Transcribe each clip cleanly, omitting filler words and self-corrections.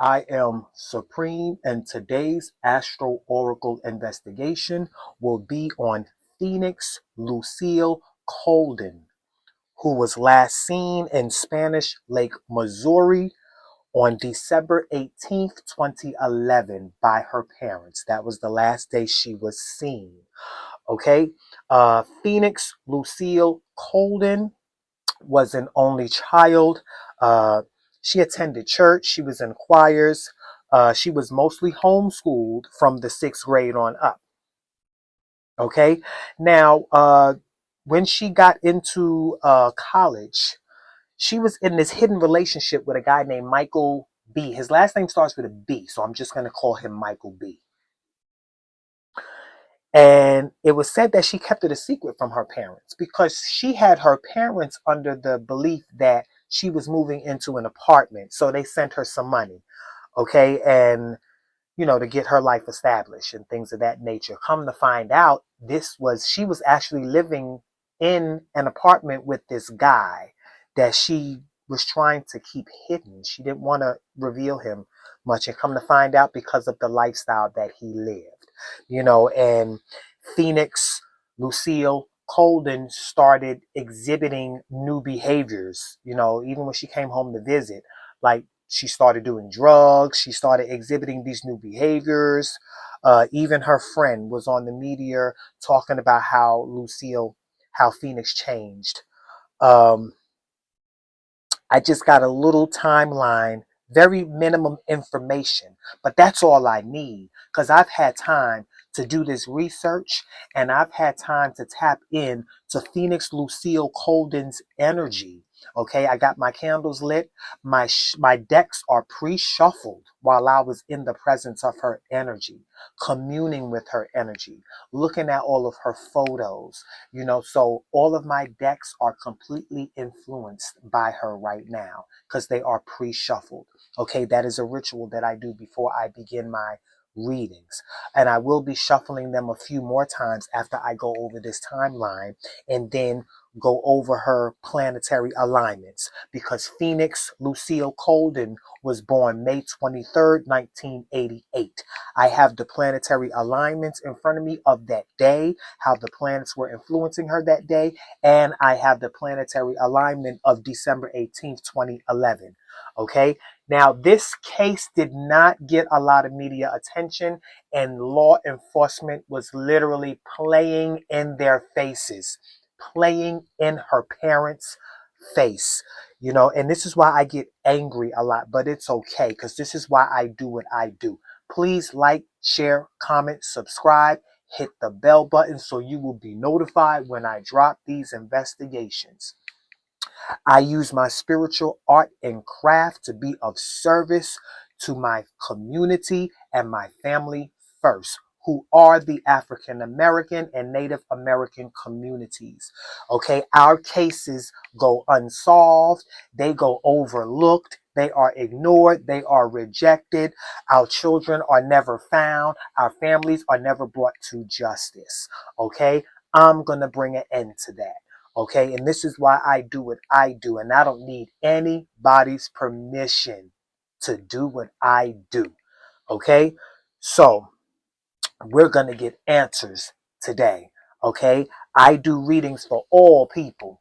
I am Supreme, and today's Astro Oracle investigation will be on Phoenix Lucille Coldon, who was last seen in Spanish Lake, Missouri on December 18th, 2011 by her parents. That was the last day she was seen. Okay, Phoenix Lucille Coldon was an only child. Uh, she attended church. She was in choirs. She was mostly homeschooled from the sixth grade on up. Okay. Now, when she got into college, she was in this hidden relationship with a guy named Michael B. His last name starts with a B, so I'm just going to call him Michael B. And it was said that she kept it a secret from her parents because she had her parents under the belief that she was moving into an apartment. So they sent her some money, okay, and to get her life established and things of that nature. Come to find out, she was actually living in an apartment with this guy that she was trying to keep hidden. She didn't want to reveal him much, and come to find out, because of the lifestyle that he lived, and Phoenix Lucille Coldon started exhibiting new behaviors, even when she came home to visit. Like, she started doing drugs. She started exhibiting these new behaviors. Even her friend was on the media talking about how Phoenix changed. Um, I just got a little timeline, very minimum information, but that's all I need because I've had time to do this research and I've had time to tap in to Phoenix Lucille Coldon's energy. Okay, I got my candles lit. My decks are pre-shuffled while I was in the presence of her energy, communing with her energy, looking at all of her photos. So all of my decks are completely influenced by her right now because they are pre-shuffled. Okay, that is a ritual that I do before I begin my readings, and I will be shuffling them a few more times after I go over this timeline and then go over her planetary alignments, because Phoenix Lucille Coldon was born May 23rd, 1988. I have the planetary alignments in front of me of that day, how the planets were influencing her that day, and I have the planetary alignment of December 18th, 2011. Okay, now this case did not get a lot of media attention, and law enforcement was literally playing in their faces, playing in her parents' face, and this is why I get angry a lot, but it's okay because this is why I do what I do. Please like, share, comment, subscribe, hit the bell button so you will be notified when I drop these investigations. I use my spiritual art and craft to be of service to my community and my family first, who are the African American and Native American communities. Okay, our cases go unsolved, they go overlooked, they are ignored, they are rejected. Our children are never found, our families are never brought to justice. Okay, I'm going to bring an end to that. Okay, and this is why I do what I do, and I don't need anybody's permission to do what I do. Okay, so we're going to get answers today. Okay, I do readings for all people,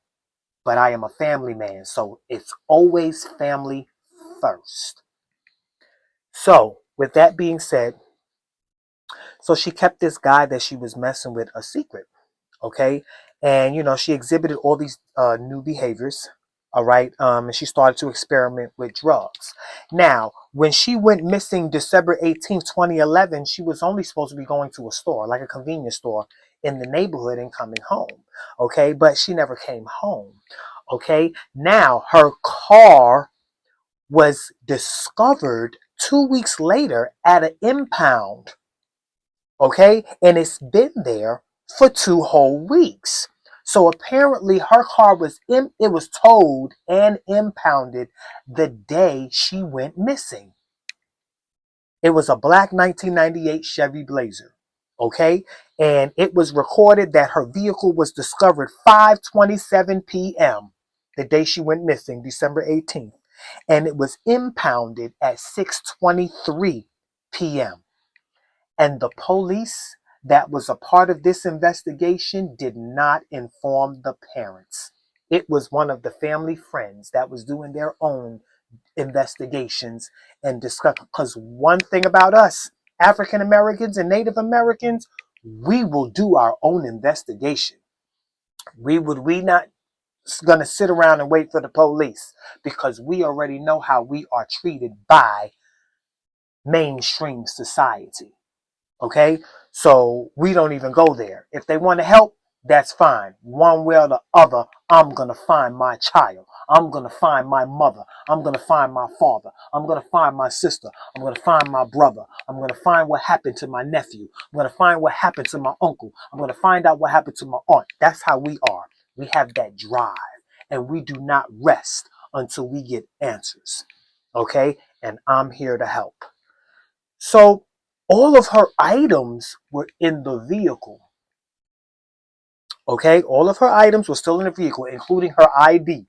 but I am a family man, so it's always family first. So, with that being said, so she kept this guy that she was messing with a secret. Okay, and she exhibited all these new behaviors. All right, and she started to experiment with drugs. Now, when she went missing December 18th, 2011, she was only supposed to be going to a store, like a convenience store in the neighborhood, and coming home. Okay, but she never came home. Okay, now her car was discovered 2 weeks later at an impound. Okay, and it's been there for 2 whole weeks. So apparently her car it was towed and impounded the day she went missing. It was a black 1998 Chevy Blazer. Okay, and it was recorded that her vehicle was discovered 5:27 p.m. the day she went missing, December 18th. and it was impounded at 6:23 p.m. And the police that was a part of this investigation did not inform the parents. It was one of the family friends that was doing their own investigations and discuss. Because one thing about us, African Americans and Native Americans, we will do our own investigation. We not going to sit around and wait for the police, because we already know how we are treated by mainstream society. Okay, so we don't even go there. If they want to help, that's fine. One way or the other, I'm going to find my child. I'm going to find my mother. I'm going to find my father. I'm going to find my sister. I'm going to find my brother. I'm going to find what happened to my nephew. I'm going to find what happened to my uncle. I'm going to find out what happened to my aunt. That's how we are. We have that drive, and we do not rest until we get answers. Okay, and I'm here to help. So all of her items were in the vehicle. Okay, all of her items were still in the vehicle, including her ID.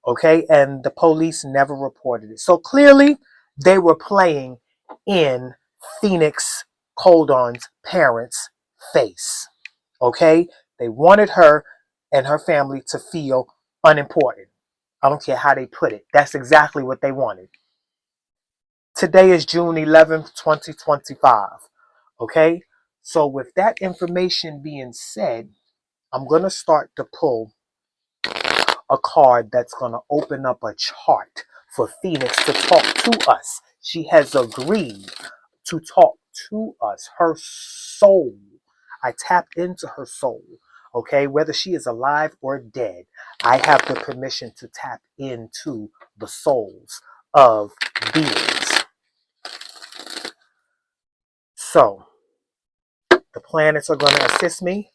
Okay, and the police never reported it. So clearly, they were playing in Phoenix Coldon's parents' face. Okay, they wanted her and her family to feel unimportant. I don't care how they put it. That's exactly what they wanted. Today is June 11th, 2025. Okay, so with that information being said, I'm going to start to pull a card that's going to open up a chart for Phoenix to talk to us. She has agreed to talk to us. Her soul. I tapped into her soul. Okay, whether she is alive or dead, I have the permission to tap into the souls of beings. So, the planets are going to assist me.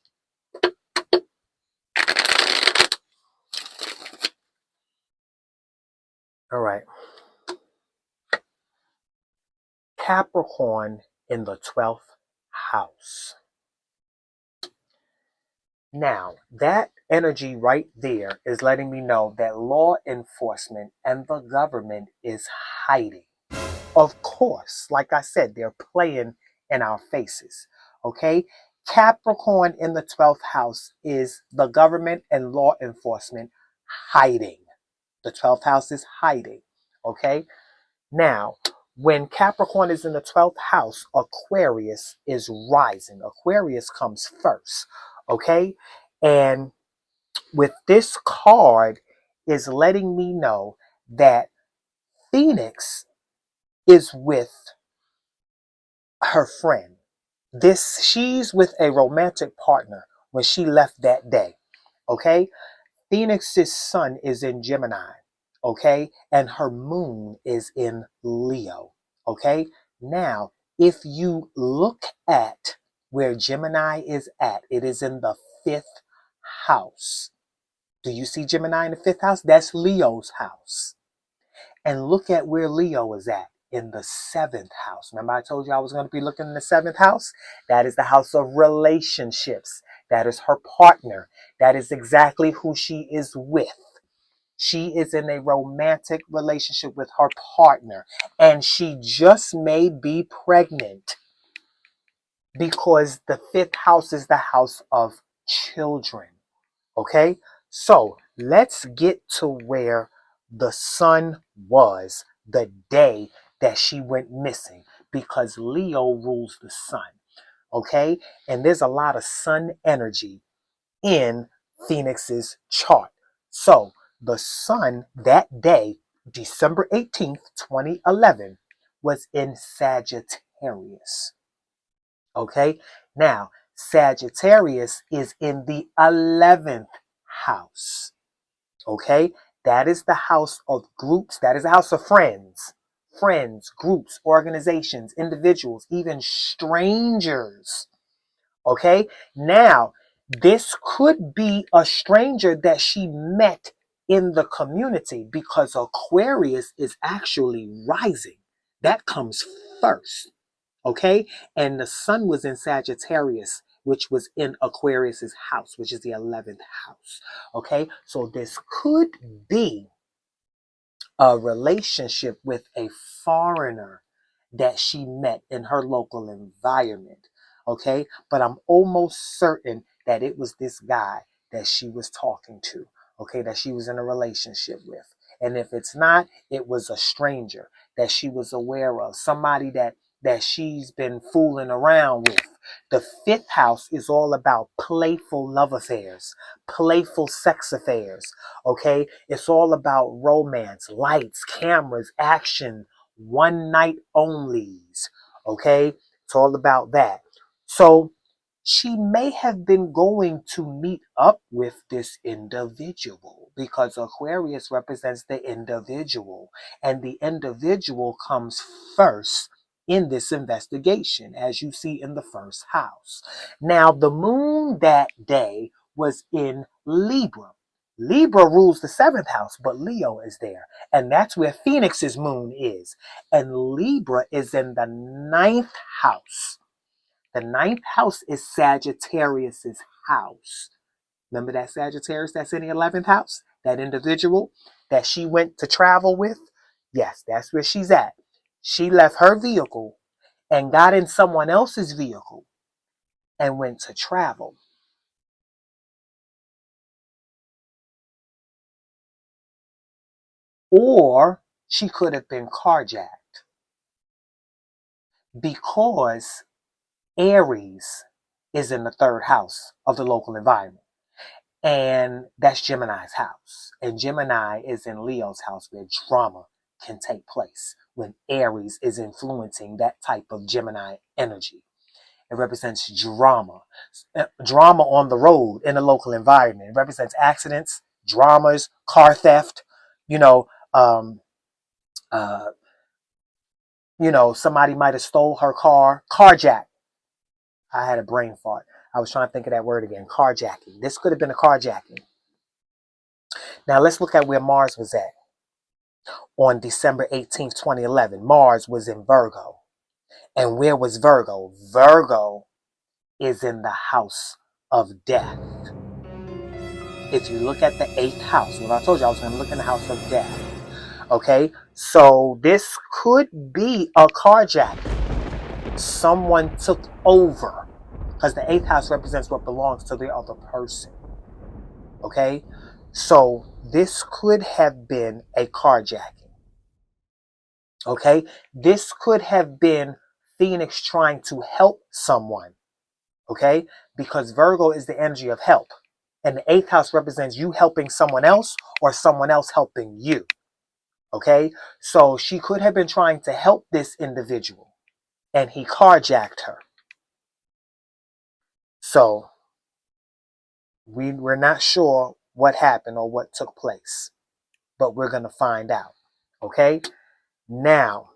All right. Capricorn in the 12th house. Now, that energy right there is letting me know that law enforcement and the government is hiding. Of course, like I said, they're playing in our faces. Okay? Capricorn in the 12th house is the government and law enforcement hiding. The 12th house is hiding. Okay? Now, when Capricorn is in the 12th house, Aquarius is rising. Aquarius comes first. Okay? And with this card is letting me know that Phoenix is with her friend. She's with a romantic partner when she left that day. Okay? Phoenix's sun is in Gemini, okay? And her moon is in Leo, okay? Now, if you look at where Gemini is at, it is in the 5th house. Do you see Gemini in the 5th house? That's Leo's house. And look at where Leo is at, in the 7th house. Remember I told you I was going to be looking in the 7th house? That is the house of relationships. That is her partner. That is exactly who she is with. She is in a romantic relationship with her partner, and she just may be pregnant, because the 5th house is the house of children. Okay, so let's get to where the sun was the day that she went missing, because Leo rules the sun. Okay, and there's a lot of sun energy in Phoenix's chart. So the sun that day, December 18th, 2011, was in Sagittarius. Okay, now Sagittarius is in the 11th house. Okay, that is the house of groups, that is the house of friends. Friends, groups, organizations, individuals, even strangers. Okay, now this could be a stranger that she met in the community, because Aquarius is actually rising. That comes first. Okay, and the sun was in Sagittarius, which was in Aquarius's house, which is the 11th house. Okay, so this could be a relationship with a foreigner that she met in her local environment. Okay, but I'm almost certain that it was this guy that she was talking to, okay, that she was in a relationship with. And if it's not, it was a stranger that she was aware of, somebody that she's been fooling around with. The fifth house is all about playful love affairs, playful sex affairs. Okay, it's all about romance, lights, cameras, action, one night onlys. Okay, it's all about that. So she may have been going to meet up with this individual because Aquarius represents the individual, and the individual comes first in this investigation, as you see in the first house. Now, the moon that day was in Libra. Libra rules the seventh house, but Leo is there. And that's where Phoenix's moon is. And Libra is in the ninth house. The ninth house is Sagittarius's house. Remember that Sagittarius that's in the 11th house? That individual that she went to travel with? Yes, that's where she's at. She left her vehicle and got in someone else's vehicle and went to travel. Or she could have been carjacked because Aries is in the third house of the local environment. And that's Gemini's house. And Gemini is in Leo's house where drama can take place when Aries is influencing that type of Gemini energy. It represents drama, drama on the road in a local environment. It represents accidents, dramas, car theft, you know, um, uh, somebody might have stole her car, carjack. I had a brain fart. I was trying to think of that word again, carjacking. This could have been a carjacking. Now let's look at where Mars was at. On December 18th, 2011, Mars was in Virgo. And where was Virgo? Virgo is in the house of death. If you look at the eighth house, I told you I was going to look in the house of death. Okay, so this could be a carjacking. Someone took over because the eighth house represents what belongs to the other person. Okay, so this could have been a carjacking. Okay, this could have been Phoenix trying to help someone. Okay, because Virgo is the energy of help, and the eighth house represents you helping someone else or someone else helping you. Okay, so she could have been trying to help this individual, and he carjacked her. So we're not sure what happened or what took place, but we're going to find out. Okay, now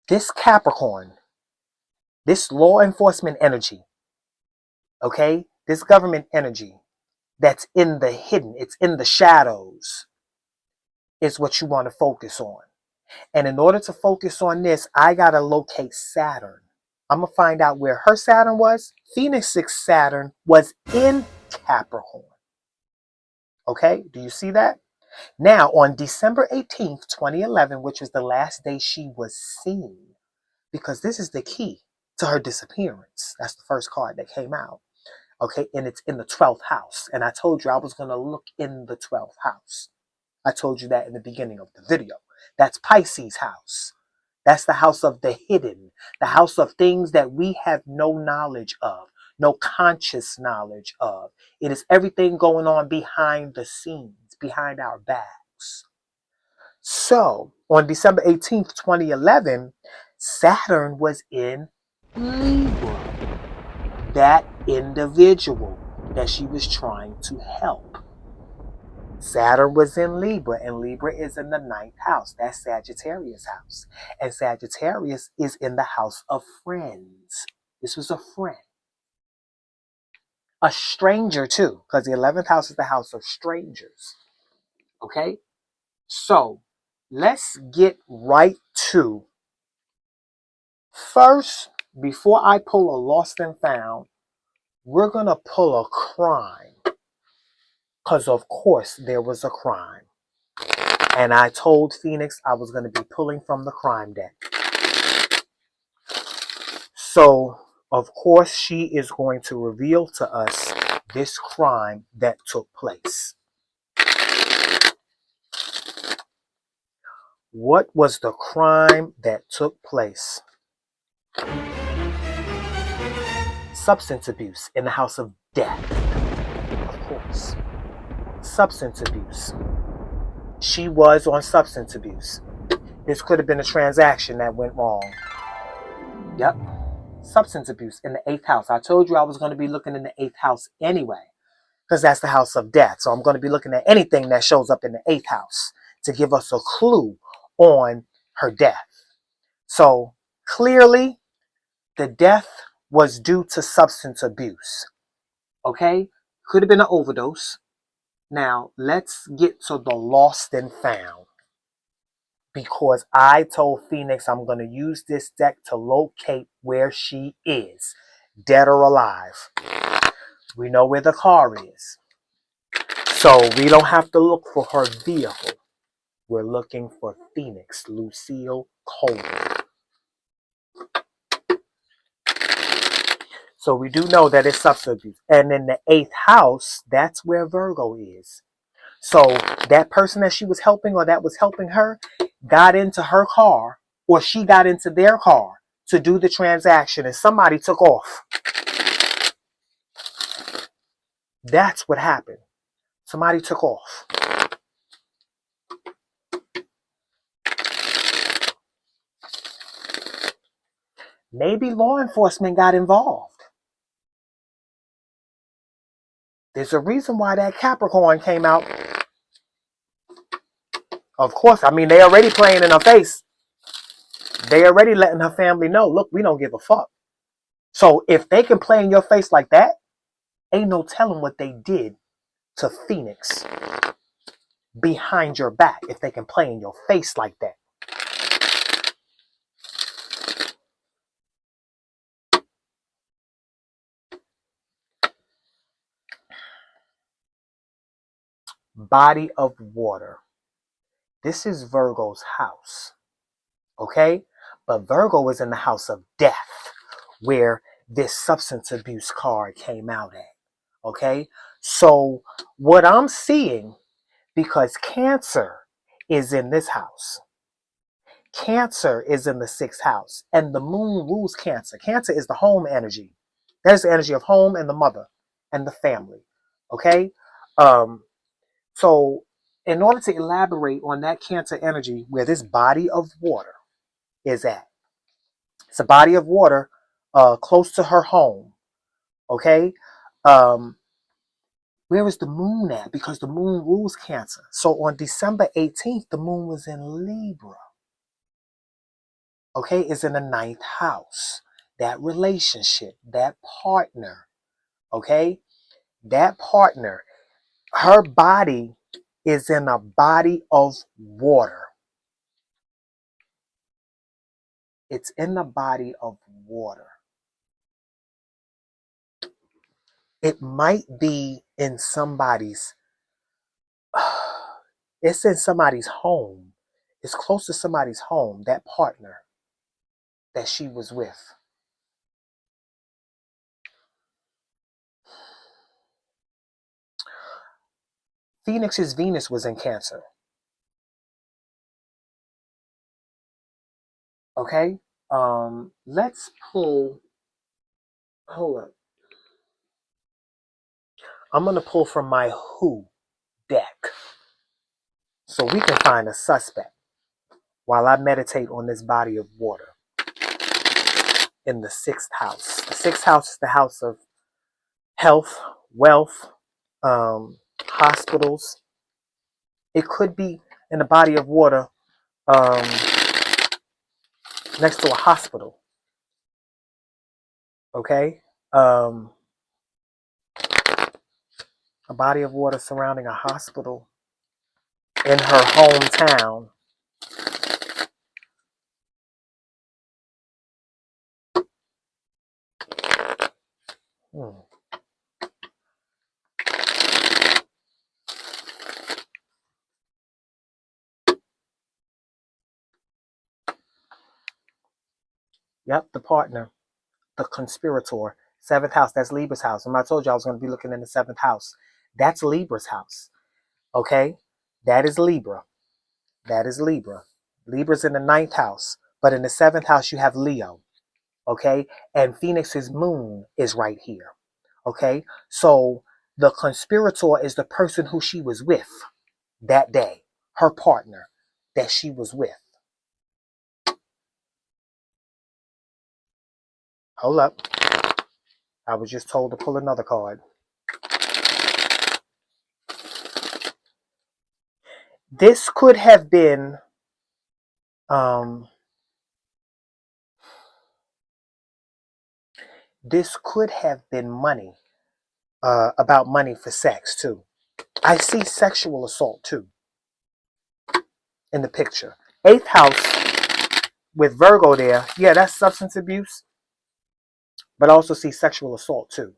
this Capricorn, this law enforcement energy, okay, this government energy that's in the hidden, it's in the shadows, is what you want to focus on. And in order to focus on this, I got to locate Saturn. I'm going to find out where her Saturn was. Phoenix's Saturn was in Capricorn. Okay, do you see that? Now, on December 18th, 2011, which was the last day she was seen, because this is the key to her disappearance. That's the first card that came out. Okay, and it's in the 12th house. And I told you I was going to look in the 12th house. I told you that in the beginning of the video. That's Pisces' house. That's the house of the hidden, the house of things that we have no knowledge of, no conscious knowledge of. It is everything going on behind the scenes, behind our backs. So, on December 18th, 2011, Saturn was in Libra, that individual that she was trying to help. Saturn was in Libra, and Libra is in the ninth house. That's Sagittarius' house. And Sagittarius is in the house of friends. This was a friend. A stranger, too, because the 11th house is the house of strangers. Okay? So, let's get right to first, before I pull a lost and found, we're going to pull a crime. Because, of course, there was a crime. And I told Phoenix I was going to be pulling from the crime deck. So, of course, she is going to reveal to us this crime that took place. What was the crime that took place? Substance abuse in the house of death. Of course. Substance abuse. She was on substance abuse. This could have been a transaction that went wrong. Yep. Substance abuse in the 8th house. I told you I was going to be looking in the 8th house anyway, because that's the house of death. So I'm going to be looking at anything that shows up in the 8th house to give us a clue on her death. So clearly, the death was due to substance abuse. Okay? Could have been an overdose. Now, let's get to the lost and found. Because I told Phoenix I'm going to use this deck to locate where she is, dead or alive. We know where the car is. So we don't have to look for her vehicle. We're looking for Phoenix, Lucille Coldon. So we do know that it's substance abuse. And in the 8th house, that's where Virgo is. So that person that she was helping or that was helping her got into her car, or she got into their car to do the transaction, and somebody took off. That's what happened. Somebody took off. Maybe law enforcement got involved. There's a reason why that Capricorn came out. Of course, I mean, they already playing in her face. They already letting her family know, look, we don't give a fuck. So if they can play in your face like that, ain't no telling what they did to Phoenix behind your back if they can play in your face like that. Body of water. This is Virgo's house. Okay? But Virgo is in the house of death, where this substance abuse card came out at. Okay? So what I'm seeing, because Cancer is in this house. Cancer is in the 6th house. And the moon rules Cancer. Cancer is the home energy. That's the energy of home and the mother and the family. Okay? So in order to elaborate on that Cancer energy, where this body of water is at, it's a body of water close to her home. Okay? Where is the moon at? Because the moon rules Cancer. So on December 18th, the moon was in Libra. Okay? It's in the 9th house. That relationship, that partner. Okay? That partner. Her body is in a body of water. It's in the body of water. It might be in somebody's, it's in somebody's home. It's close to somebody's home, that partner that she was with. Phoenix's Venus was in Cancer. Okay? Let's pull, hold up. I'm going to pull from my Who deck so we can find a suspect while I meditate on this body of water in the 6th house. The 6th house is the house of health, wealth, hospitals. It could be in the body of water next to a hospital. Okay? A body of water surrounding a hospital in her hometown. Hmm. Yep, the partner, the conspirator. Seventh house, that's Libra's house. And I told you I was going to be looking in the seventh house. That's Libra's house. Okay? That is Libra. That is Libra. Libra's in the ninth house. But in the seventh house, you have Leo. Okay? And Phoenix's moon is right here. Okay? So the conspirator is the person who she was with that day, her partner that she was with. Hold up. I was just told to pull another card. This could have been this could have been money, about money for sex too. I see sexual assault too in the picture. Eighth house with Virgo there, yeah, that's substance abuse, but I also see sexual assault too.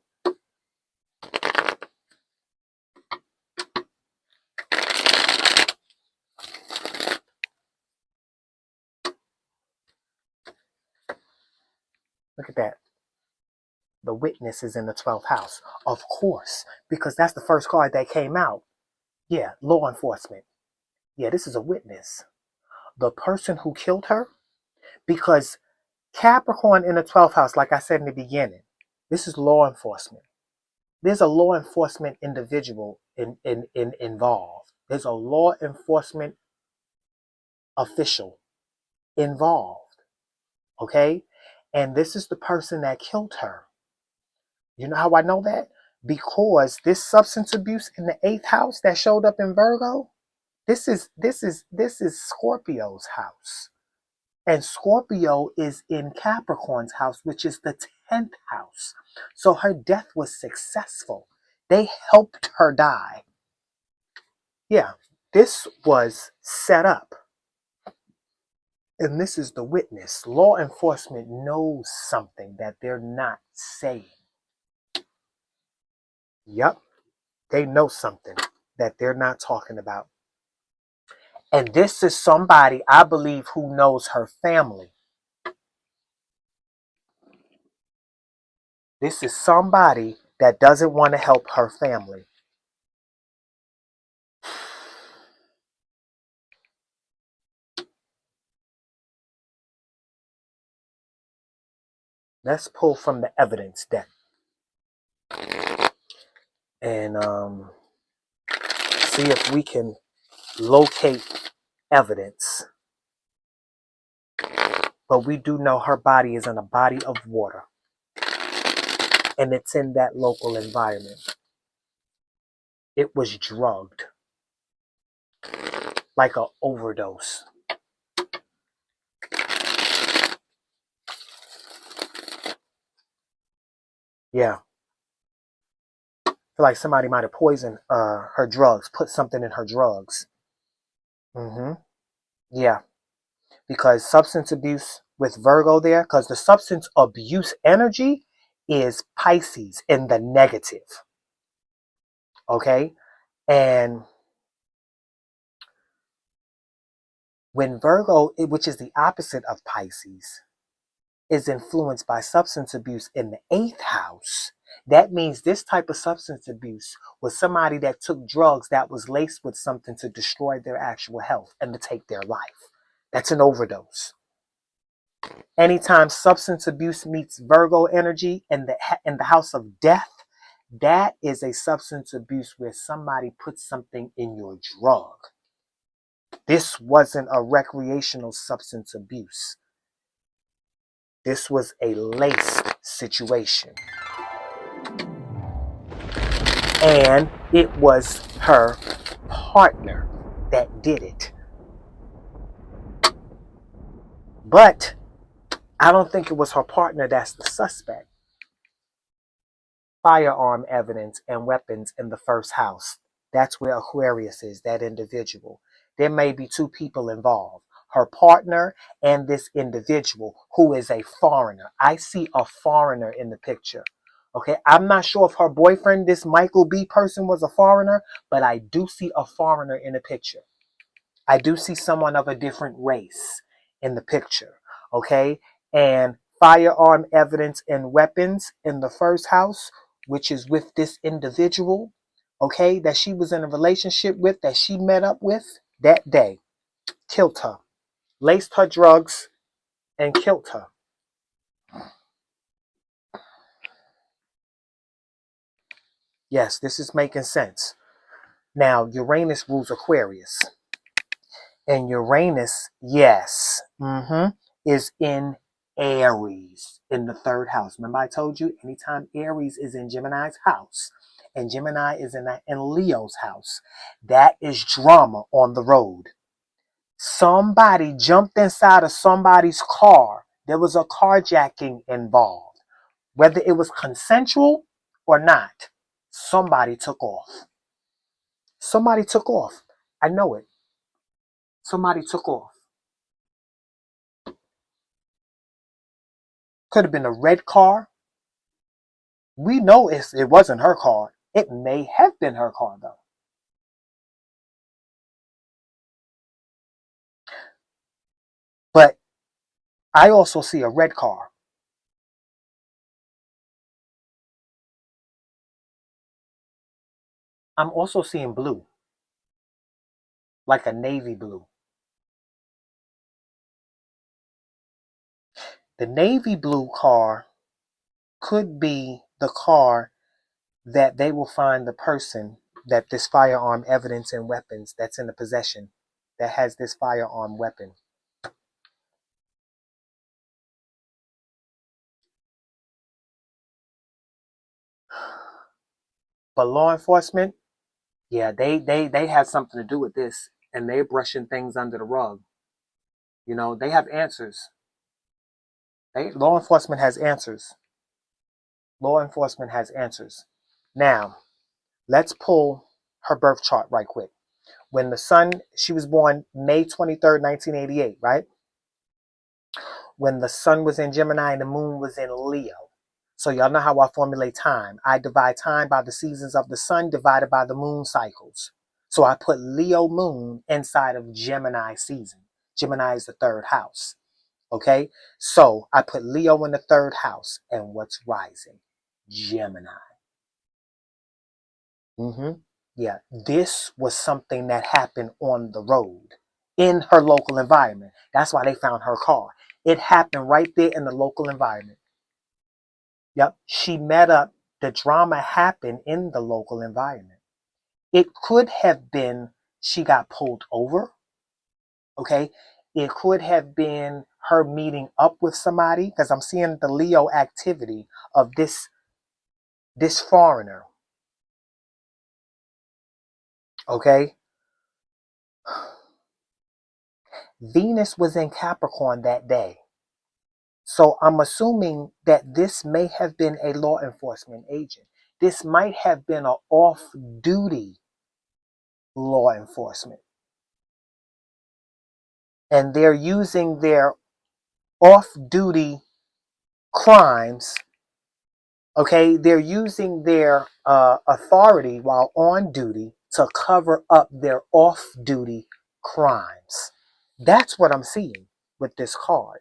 Look at that. The witness is in the 12th house. Of course, because that's the first card that came out. Yeah, law enforcement. Yeah, this is a witness. The person who killed her, because Capricorn in the 12th house, like I said in the beginning, this is law enforcement. There's a law enforcement individual involved. There's a law enforcement official involved. Okay? And this is the person that killed her. You know how I know that? Because this substance abuse in the eighth house that showed up in Virgo, this is Scorpio's house. And Scorpio is in Capricorn's house, which is the 10th house. So her death was successful. They helped her die. Yeah, this was set up. And this is the witness. Law enforcement knows something that they're not saying. Yep, they know something that they're not talking about. And this is somebody, I believe, who knows her family. This is somebody that doesn't want to help her family. Let's pull from the evidence deck and see if we can locate evidence. But we do know her body is in a body of water. And it's in that local environment. It was drugged. Like an overdose. Yeah. I feel like somebody might have poisoned her drugs, put something in her drugs. Yeah. Because substance abuse with Virgo there, because the substance abuse energy is Pisces in the negative. Okay? And when Virgo, which is the opposite of Pisces, is influenced by substance abuse in the eighth house, that means this type of substance abuse was somebody that took drugs that was laced with something to destroy their actual health and to take their life. That's an overdose. Anytime substance abuse meets Virgo energy in the house of death, that is a substance abuse where somebody puts something in your drug. This wasn't a recreational substance abuse. This was a laced situation. And it was her partner that did it. But I don't think it was her partner that's the suspect. Firearm evidence and weapons in the first house. That's where Aquarius is, that individual. There may be two people involved. Her partner and this individual who is a foreigner. I see a foreigner in the picture. Okay, I'm not sure if her boyfriend, this Michael B person, was a foreigner, but I do see a foreigner in the picture. I do see someone of a different race in the picture. Okay, and firearm evidence and weapons in the first house, which is with this individual, okay, that she was in a relationship with, that she met up with that day. Killed her, laced her drugs, and killed her. Yes, this is making sense. Now, Uranus rules Aquarius. And Uranus, yes, is in Aries in the third house. Remember I told you, anytime Aries is in Gemini's house and Gemini is in Leo's house, that is drama on the road. Somebody jumped inside of somebody's car. There was a carjacking involved. Whether it was consensual or not, somebody took off. Somebody took off. I know it. Somebody took off. Could have been a red car. We know it wasn't her car. It may have been her car, though. But I also see a red car. I'm also seeing blue, like a navy blue. The navy blue car could be the car that they will find the person that this firearm evidence and weapons that's in the possession that has this firearm weapon. But law enforcement, yeah, they have something to do with this, and they're brushing things under the rug. You know, they have answers. Law enforcement has answers. Law enforcement has answers. Now, let's pull her birth chart right quick. When the sun, she was born May 23rd, 1988, right? When the sun was in Gemini and the moon was in Leo. So y'all know how I formulate time. I divide time by the seasons of the sun divided by the moon cycles. So I put Leo moon inside of Gemini season. Gemini is the third house. Okay? So I put Leo in the third house. And what's rising? Gemini. hmm Yeah, this was something that happened on the road in her local environment. That's why they found her car. It happened right there in the local environment. Yep, she met up. The drama happened in the local environment. It could have been she got pulled over. Okay, it could have been her meeting up with somebody because I'm seeing the Leo activity of this foreigner. Okay, Venus was in Capricorn that day. So I'm assuming that this may have been a law enforcement agent. This might have been an off-duty law enforcement. And they're using their off-duty crimes, okay? They're using their authority while on duty to cover up their off-duty crimes. That's what I'm seeing with this card.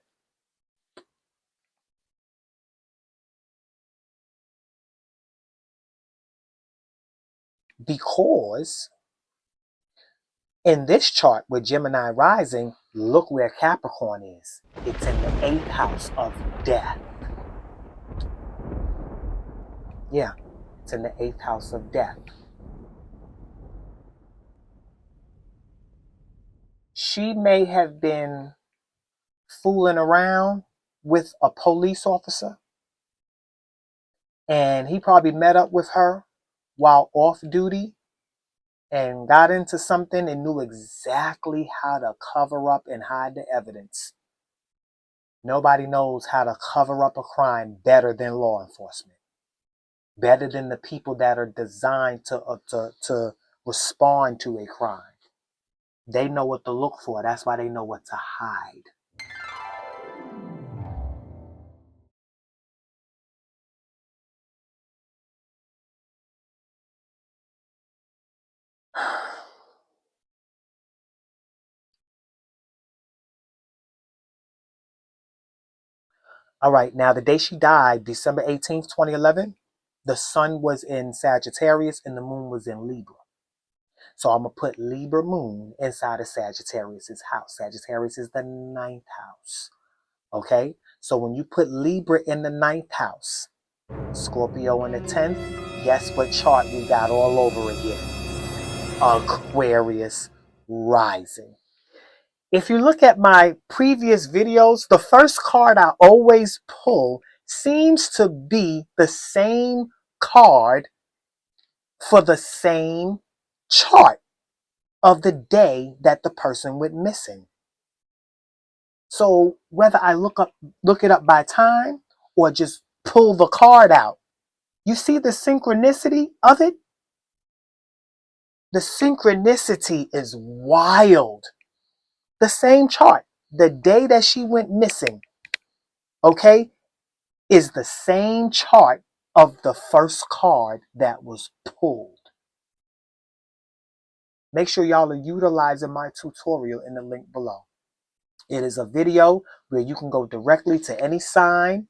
Because in this chart with Gemini rising, look where Capricorn is. It's in the 8th house of death. Yeah, it's in the 8th house of death. She may have been fooling around with a police officer, and he probably met up with her while off duty and got into something and knew exactly how to cover up and hide the evidence. Nobody knows how to cover up a crime better than law enforcement, better than the people that are designed to respond to a crime. They know what to look for. That's why they know what to hide. All right, now the day she died, December 18th, 2011, the sun was in Sagittarius and the moon was in Libra. So I'm going to put Libra moon inside of Sagittarius's house. Sagittarius is the ninth house. Okay? So when you put Libra in the ninth house, Scorpio in the 10th, guess what chart we got all over again? Aquarius rising. If you look at my previous videos, the first card I always pull seems to be the same card for the same chart of the day that the person went missing. So whether I look it up by time or just pull the card out, you see the synchronicity of it? The synchronicity is wild. The same chart, the day that she went missing, okay, is the same chart of the first card that was pulled. Make sure y'all are utilizing my tutorial in the link below. It is a video where you can go directly to any sign,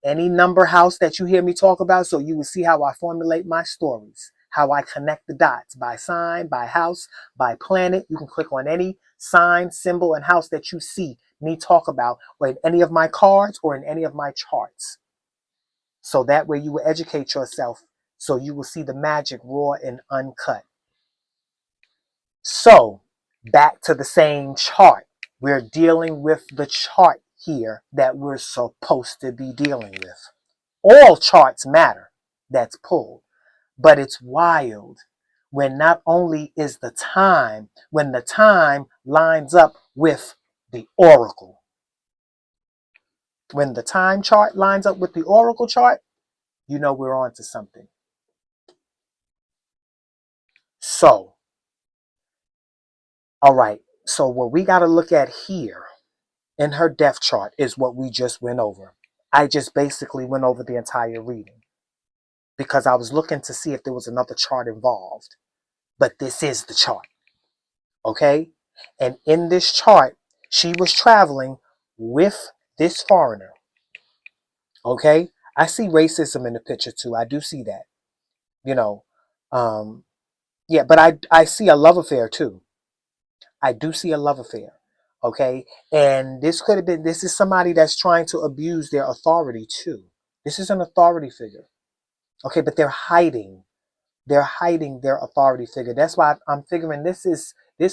any number house that you hear me talk about, so you will see how I formulate my stories, how I connect the dots by sign, by house, by planet. You can click on any sign, symbol, and house that you see me talk about, or in any of my cards or in any of my charts. So that way you will educate yourself, so you will see the magic raw and uncut. So back to the same chart. We're dealing with the chart here that we're supposed to be dealing with. All charts matter that's pulled, but it's wild when not only is the time, when the time lines up with the oracle. When the time chart lines up with the oracle chart, you know we're on to something. So, all right. So what we got to look at here in her death chart is what we just went over. I just basically went over the entire reading because I was looking to see if there was another chart involved. But this is the chart. Okay? And in this chart, she was traveling with this foreigner. Okay? I see racism in the picture too. I do see that. You know, yeah, but I see a love affair too. I do see a love affair. Okay? And this could have been, this is somebody that's trying to abuse their authority too. This is an authority figure. Okay, but they're hiding. They're hiding their authority figure. That's why I'm figuring this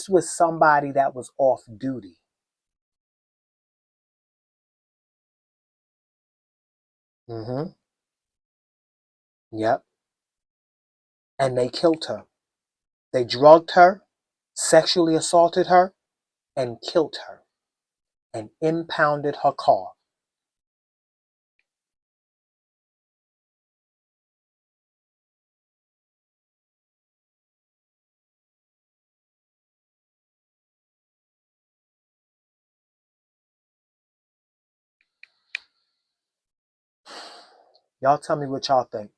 was somebody that was off duty. Mm-hmm. Yep. And they killed her. They drugged her, sexually assaulted her, and killed her, and impounded her car. Y'all tell me what y'all think.